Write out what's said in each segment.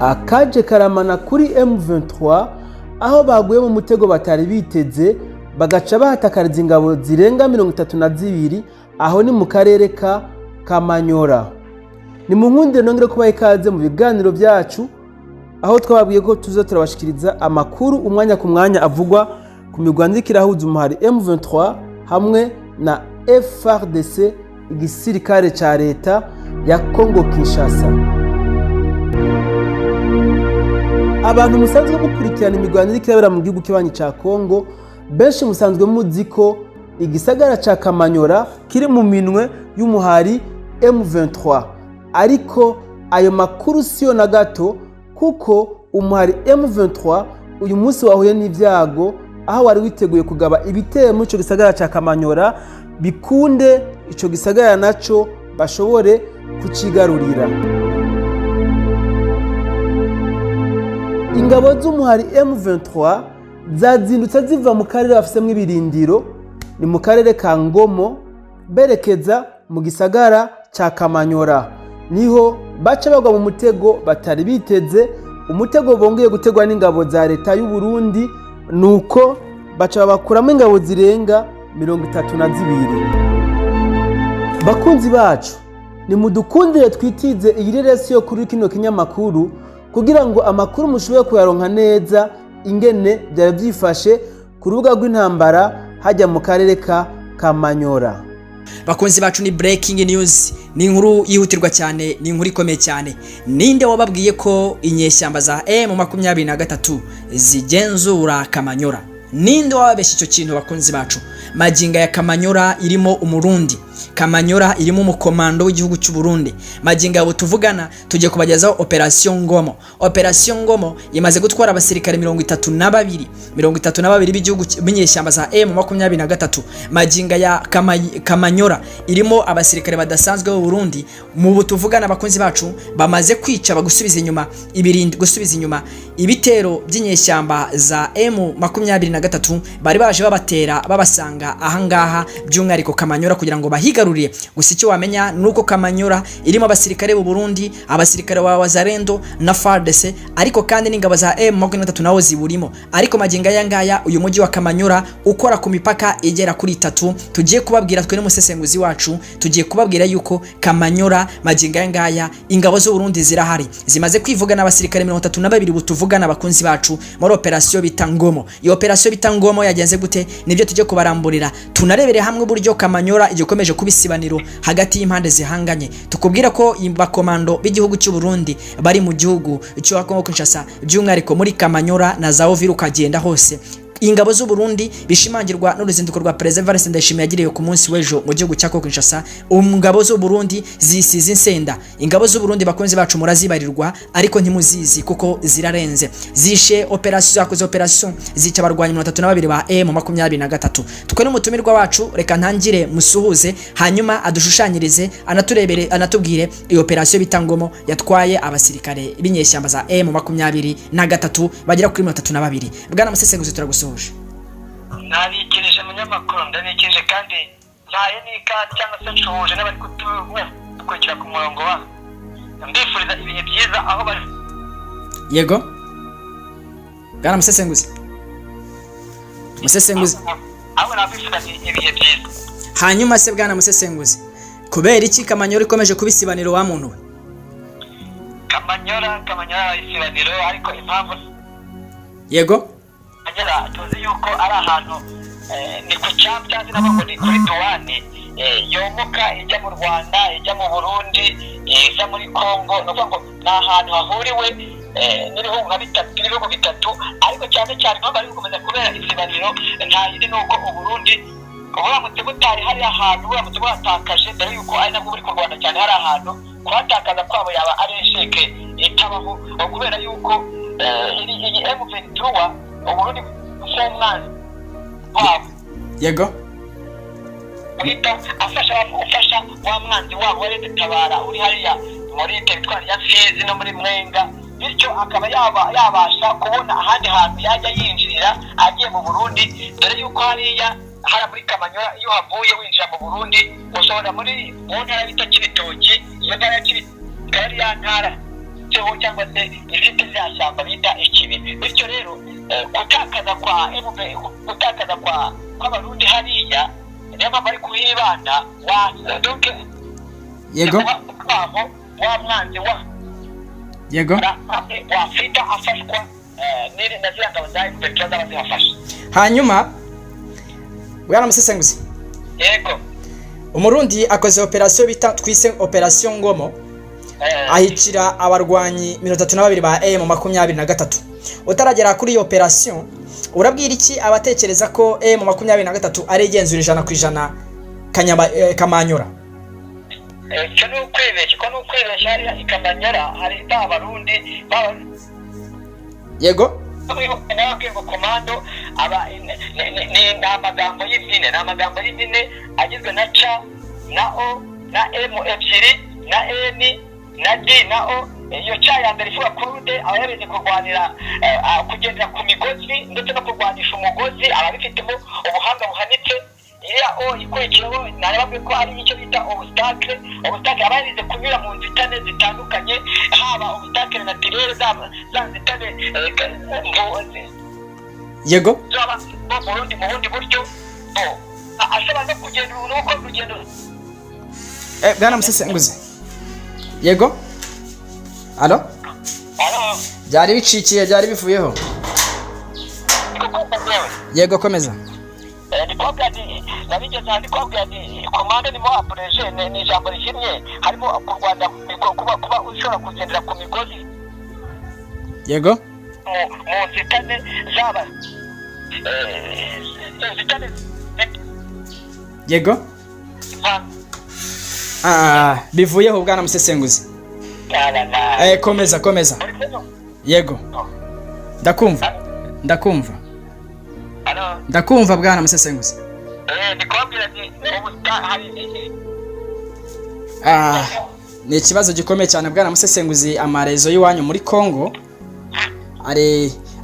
akaje karamana kuri M23 aho baguye mu mutego batari biteze bagaca bahatakariza ingabo zirenga 32 aho ni mu karere ka Kamanyora. Ni mu nkundire nongere kubaha ikaze mu biganiro byacu aho twababwiye ko tuzo turabashikiriza amakuru umwanya ku mwanya avugwa ku migwandikira ahuza umuhari M23 hamwe na FARDC igisirikare ca leta ya Congo Kinshasa. Abantu musanzwe mukurikirana imigwanire irabera mu gihugu kibanyi ca Congo benshi musanzwe muzi ko igisagara ca Kamanyora kiri mu minwe y'umuhari M23, ariko ayo makuru siyo na gato kuko umuhari M23 uyu munsi wahuye n'ivyago aho wari witeguye kugaba ibitero mu ico gisagara ca Kamanyora bikunde ico gisagara naco bashobore kucigarurira. Ingabo z'umuhari M23 zazindutse ziva mu karere bafisemwe ibirindiro ni mu karere ka Ngomo berekeza mu gisagara ca Kamanyora, niho baca bagwa mu mutego batari biteze, umutego bongeye gutegwa n'ingabo za leta y'u Burundi, nuko baca bakuramo ingabo zirenga 32. Bakunzi bacu, ni mudukundire twitize iyireresi yo kuri kino kinyamakuru kugira ngo amakuru mushobore kuyaronka neza ingene byari byifashe ku rubuga rw'intambara hajya mu karere ka Kamanyora. Bakunzi bacu, ni breaking news, ni inkuru yihutirwa cyane, ni inkuru ikomeye cyane. Ninde wababwiye ko inyeshyamba za M23 zigenzura Kamanyora? Ninde wababeshya icyo kintu bakunzi bacu? Maginga ya Kamanyora irimo umurundi, Kamanyora irimo umukomando w'igihugu cy'u Burundi. Maginga abo tuvugana tugiye kubagezaho Operation Ngomo. Operation Ngomo yamaze gutwara abasirikare 32 b'igihugu b'inyeshyamba za M23. Maginga ya Kamanyora irimo abasirikare badasanzwe b'u Burundi. Mu butuvugana bakunzi bacu bamaze kwica bagusubiza inyuma ibirindi gusubiza inyuma ibitero by'inyeshyamba za M23 bari baje babatera babasanga ahangaha by'umwariko Kamanyora kugira ngo bahigaruriye. Gusa icyo wamenya nuko Kamanyora irimo abasirikare b'u Burundi, abasirikare wa Wazalendo na FARDC, ariko kandi n'ingabo za M23 nawo ziburimo. Ariko maginga yangaya uyu mujyi wa Kamanyora ukora ku mipaka igera kuri 3, tugiye kubabwira twe n'umusesenguzi wacu, tugiye kubabwira yuko Kamanyora maginga yangaya ingabo z'u Burundi zirahari, zimaze kwivuga n'abasirikare 32 butuvugana bakunzi bacu muri operation bita Ngomo. Iyo operation bita Ngomo yagenze gute nibyo tujye kubaramburira, tunarebere hamwe uburyo Kamanyora igikomeje kubisibaniro hagati y'impande zihanganye. Tukubwira ko bakomando b'igihugu cy'u Burundi bari mu gihugu cyo Congo Kinshasa by'umwariko muri Kamanyora na za Oviru kagenda hose. Ingabo z'u Burundi bishimangirwa n'uruzinduko rwa President Evariste Ndayishimiye yagiriye ku munsi w'ejo mu gihugu cya Congo Kinshasa. Ingabo z'u Burundi zisize insenda. Ingabo z'u Burundi bakunze bacu murazibarirwa ariko ntimuzizi kuko zirarenze. Zishe operation zica abarwanyi 32 ba M23. Tukwe n'umutumirwa wacu, reka ntangire musuhuze hanyuma adushushanyirize anaturebere anatubwire iyo operation bitangomo yatwaye abasirikare b'inyeshyamba za M23 bagera kuri 32. Bwana musesenguzi turagusuhuje. Nabikinisha munyamakuru ndabikije kandi ntaye n'ikaze cyangwa se nshuje n'abari kutukurikira ku murongo wa ndifuriza ibihe byiza aho bari. Yego bwana musesenguzi aho nabifuriza ibihe byiza. Hanyuma se bwana musesenguzi, kubera iki Kamanyora ikomeje kubisibaniro wa muntu we? Kamanyora isibaniro, ariko impamvu yego agera tuzi yuko ari ahantu ni ku cyapfa n'abantu ni kuri Douane yomoka ijya mu Rwanda, ijya mu Burundi, ijya muri Congo, no ngo na ahantu hahuriwe n'ibihugu bitatu, ariko cyane cyane nko bari gukomeza kubera isibaniro nta yindi nuko u Burundi uburamutse butari hari ahantu buramutse bwatakaje dore yuko ari nabwo buri ku Rwanda cyane hari ahantu kwatakaza kwabo yaba ari esheke itabaho kubera yuko iyi M23 Uburundi bw'umwanzi wabo yego bita afasha wa mwanzi wabo wari tabara uri hariya muri teritwari ya Fizi no muri Mwenga, bityo akaba yabasha kubona ahandi hantu yajya yinjirira agiye mu Burundi, dore yuko hariya hari muri Kamanyora iyo havuye winjira mu Burundi ushobora muri mu ntara bita Kibitoki, iyo ntara ya Kibitoki ya ntara izengurutseho cyangwa se ifite rya shyamba bita ikibi. Bityo rero gutakaza kw'abarundi hariya niyo mpamvu ari kuhibanda yego wa mwanzi yego wafita afashwa na ziriya ngabo za M23 zaba zibafasha. hanyuma bwana musesenguzi, yego umurundi akoze operation bita twise operation Ngomo, ahicira abarwanyi 32 ba M23. utaragera kuri iyo operation urabwira iki abatekereza ko M23 ari igenzura 100% Kamanyora? cyo no kwibeshya hariya Kamanyora hari abarundi yego n'ababwirwa komando ni amagambo y'idine agizwe na C na O na M ebyiri na N na D na O. iyo C ya mbere ivuga kurude abahereze kurwanira kugendera ku migozi ndetse no kurwanisha umugozi ababifitemo ubuhanga buhanitse. iriya O ikurikiyeho narababwiye ko ari icyo bita obstacle abahereze kunyura mu nzitane zitandukanye, haba obstacle naturelle za nzitane yego mu bundi buryo ashobora no kugenda uruko rugendo. bwana musesenguzi, yego alo byari bicikiye byari bivuyeho, yego komeza. nabigeze handi kwabwira ati komande ni mo apureje ni ijambo rishimye, harimo kurwanda kuba ushobora kugendera ku migozi yego mu nzitane zaba inzitane yego bivuyeho bwana musesenguzi. komeza yego ndakumva bwana musesenguzi. ni ikibazo gikomeye cyane bwana musesenguzi. amarezo y'iwanyu muri Kongo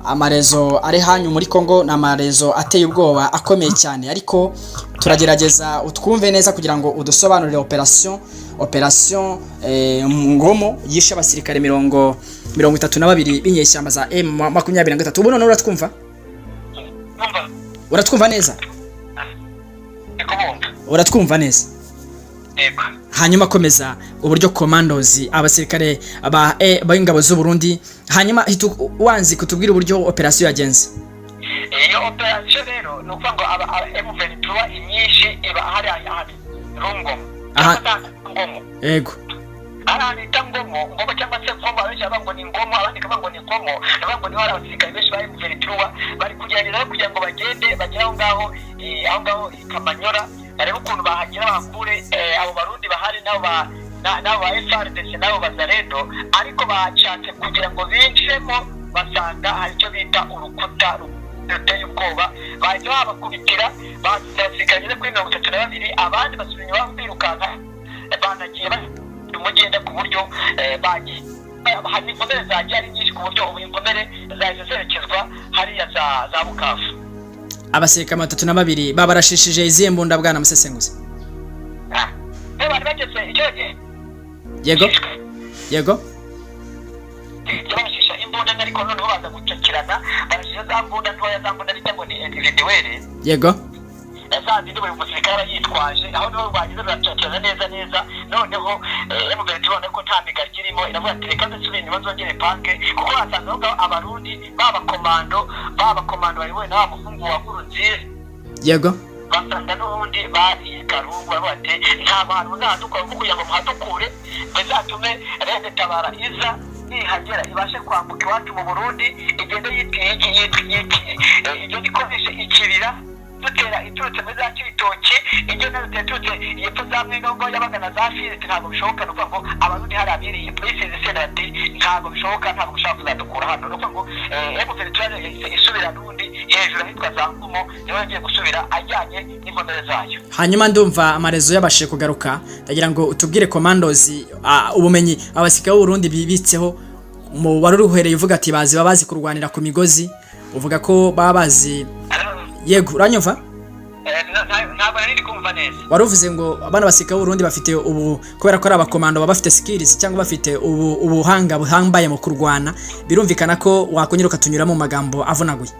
amarezo ari hanyu muri Kongo, na amarezo ateye ubwoba akomeye cyane, ariko turagerageza utwumve neza kugira ngo udusobanurire operation Ngomo yishe abasirikare 32 b'inyeshyamba za M23. ubu none uratwumva neza? uratwumva neza? hanyuma komeza uburyo commandos abasirikare b'ingabo z'u Burundi, hanyuma wanzi kutubwira uburyo operation yagenze. iyo operation rero no kwanga M23 inyinshi iba hari rungo Ngomo, yego arahita Ngomo cyangwa se Ngomo benshi abango ni Ngomo, abandi kabango ni Ngomo, abango ni wala abasirikare benshi ba M23 bari kugerageza kugira ngo bagende bagera aho ngaho Kamanyora, barebe ukuntu bahagera bakure abo barundi bahari nabo ba FARDC nabo bazarendo, ariko bacatse kugira ngo binjemo basanga hari icyo bita urukuta ruteye ubwoba, bahita babakubitira basigaye kuri 32, abandi basubira inyuma birukanka banagiye umugenda ku buryo bagiye hari inkomere zagiye ari nyinshi ku buryo ubu inkomere zahise zerekezwa hariya za Bukavu. abasirikare 32 babarashishije izihe mbunda bwana musesenguzi? bari bageze icyo yego barashisha imbunda ariko noneho baza gucakirana, barashisha za mbunda ntoya za mbunda bita ngo ni individuelle, yego zandi buri musirikare yitwaje, aho niho bagize baracakirana neza noneho M23 ko nta migari irimo iravuga ati reka ndasubira inyuma zongere panke, kuko hasanzwe abarundi baba komando bari we na mufungu wa Nkurunziza, yego basanga n'ubundi bari Karungu bati nta bantu bazadukora kugira ngo muhadukure bizatume Rede Tabara iza nihagera ibashe kwambuka iwacu mu Burundi, igende ibyo gikoresha ikibira dutera iturutse muri za Kibitoki, ibyo nazo teturutse yepfo za Mwinongo y'abagana za Fizi, ntabwo bishoboka. nuko ngo abarundi hari abiriye polisi zisenati, ntabwo bishoboka, ntabwo gushaka kuzadukura hano. nuko ngo M23 isubira n'undi hejuru ahitwa za Ngomo, niho yagiye gusubira ajyanye n'inkomere zayo. hanyuma ndumva amarezo yabashije kugaruka, ndagira ngo utubwire commandos ubumenyi abasirikare b'u Burundi bibitseho mu waruruhereye uvuga ati bazi kurwanira ku migozi, uvuga ko baba bazi. Yego uranyumva? ntabwo nari ndi kumva neza. Wari uvuze ngo abana basirikare b'u Burundi bafite ubu kubera ko ari abakomando baba bafite skills cyangwa bafite ubuhanga buhambaye mu kurwana, birumvikana ko wakongera ukatunyura mu magambo avunaguye.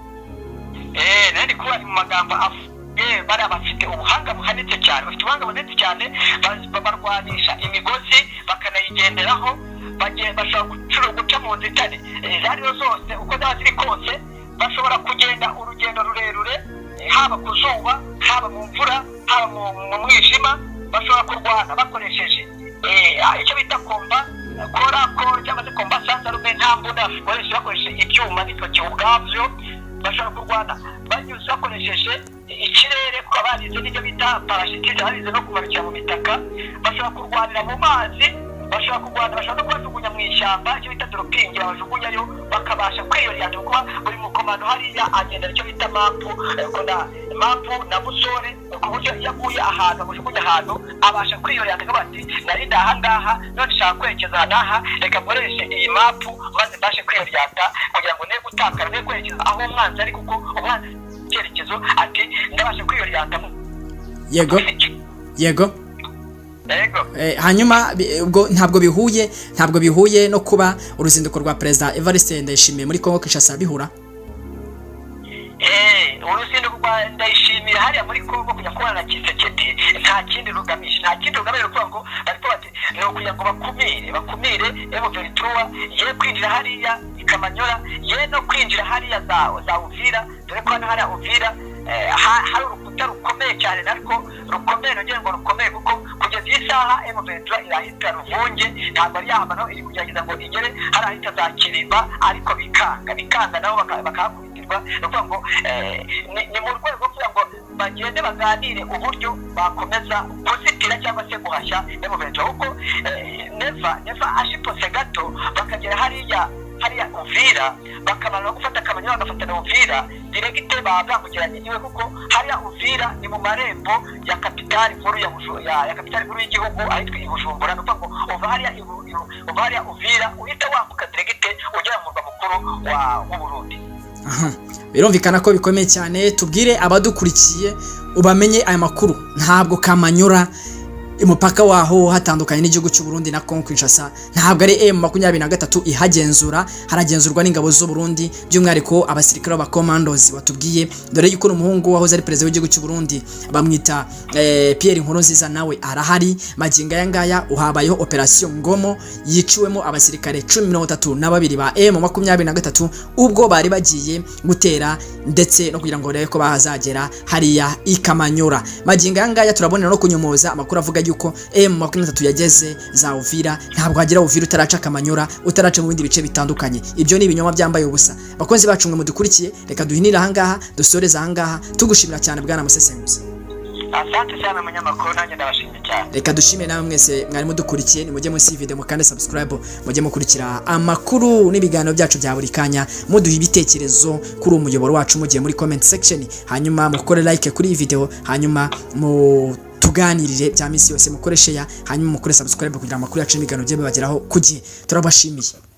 Nari kuba mu magambo bari bafite ubuhanga buhanitse cyane, bafite ubuhanga buhanitse cyane, barwanisha imigozi bakanayigenderaho, bashobora guca mu nzitane izo arizo zose uko zaba ziri kose, bashobora kugenda urugendo rurerure haba ku zuba, haba mu mvura, haba mu mwijima, bashobora kurwana bakoresheje icyo bita komba korako cyangwa se komba sansarume, nta mbunda bakoresheje ibyuma n'intoki ubwabyo, bashobora kurwana banyuze bakoresheje ikirere, kuko barize n'ibyo bita parashutiste, barize no kumanukira mu bitaka, bashobora kurwanira mu mazi, bashobora kurwana, bashobora no kubajugunya mu ishyamba, icyo bita doropingi babajugunyayo bakabasha kwiyorienta, kuko buri mukomando hariya agendera icyo bita mapu na busore, ku buryo iyo aguye ahantu amujugunya ahantu abasha kwiyorienta, akavuga ati nari ndi aha ngaha none nshaka kwerekeza aha n'aha, reka nkoreshe iyi mapu maze mbashe kwiyorienta kugira ngo ne gutakara, ne kwerekeza aho umwanzi ari, kuko umwanzi icyerekezo ati ndabasha kwiyorienta. Yego. Hanyuma ubwo ntabwo bihuye no kuba uruzinduko rwa Perezida Evariste Ndayishimiye muri Kongo Kinshasa bihura. Uruzinduko rwa Ndayishimiye hariya muri Kongo kujya kubana na Tshisekedi nta kindi rugamije, kuvuga ngo bariko bati no kugira ngo bakumire M23 ye kwinjira hariya Kamanyola, ye no kwinjira hariya za Uvira, dore ko hano hariya Uvira hari urukuta rukomeye cyane, nariko rukomeye nongera ngo rukomeye, kuko kugeza iyi saha M23 irahita Ruvunge, ntabwo ari yamano iri kugerageza ngo igere hari ahita za Kirimba, ariko bikanga nabo bakahakubitirwa. Ni ukuvuga ngo ni mu rwego rwo kugira ngo bagende baganire uburyo bakomeza kuzitira cyangwa se guhashya M23, kuko neva ashipose gato bakagera hariya Uvira, bakamara gufata Kamanyola bagafata na Uvira diregite, babwambukiranye iwe, kuko hariya Uvira ni mu marembo ya kapitali nkuru ya kapitali nkuru y'igihugu ahitwa i Bujumbura. Nuko ngo uva hariya Uvira uhita wambuka diregite ugera mu murwa mukuru w'u Burundi. Birumvikana ko bikomeye cyane. Tubwire abadukurikiye ubamenye aya makuru, ntabwo Kamanyola umupaka waho hatandukanye n'igihugu cy'u Burundi na Kongo Kinshasa, ntabwo ari M23 ihagenzura, haragenzurwa n'ingabo z'u Burundi, by'umwihariko abasirikare ba commandos batubwiye, dore yuko umuhungu wahoze ari perezida w'igihugu cy'u Burundi bamwita Pierre Nkurunziza nawe arahari. Maginga yangaya uhabayeho operation Ngomo yiciwemo abasirikare 32 ba M23 ubwo bari bagiye gutera ndetse no kugira ngo barebe ko bahazagera hariya Kamanyola. Maginga yangaya turabonera no kunyomoza amakuru avuga yuko M23 yageze za Uvira, ntabwo hagera Uvira utaraca Kamanyola, utaraca mu bindi bice bitandukanye. Ibyo ni ibinyoma byambaye ubusa. Bakonzi bacu mwe mudukurikiye, reka duhinira ahangaha, dusoreza ahangaha, tugushimira cyane bwana musesenguzi. Asante cyane munyamakuru, nanjye ndabashimye cyane. Reka dushime nawe mwese mwari mudukurikiye, nimujye munsi video mukande subscribe, mujye mukurikira amakuru n'ibiganiro byacu bya buri kanya, muduha ibitekerezo kuri umuyoboro wacu mugiye muri comment section, hanyuma mukore like kuri iyi video, hanyuma tuganirire bya misi yose mukoreshe hanyuma mukore subscribe kugira amakuru yacu n'ibiganiro bye bibageraho ku gihe. Turabashimiye.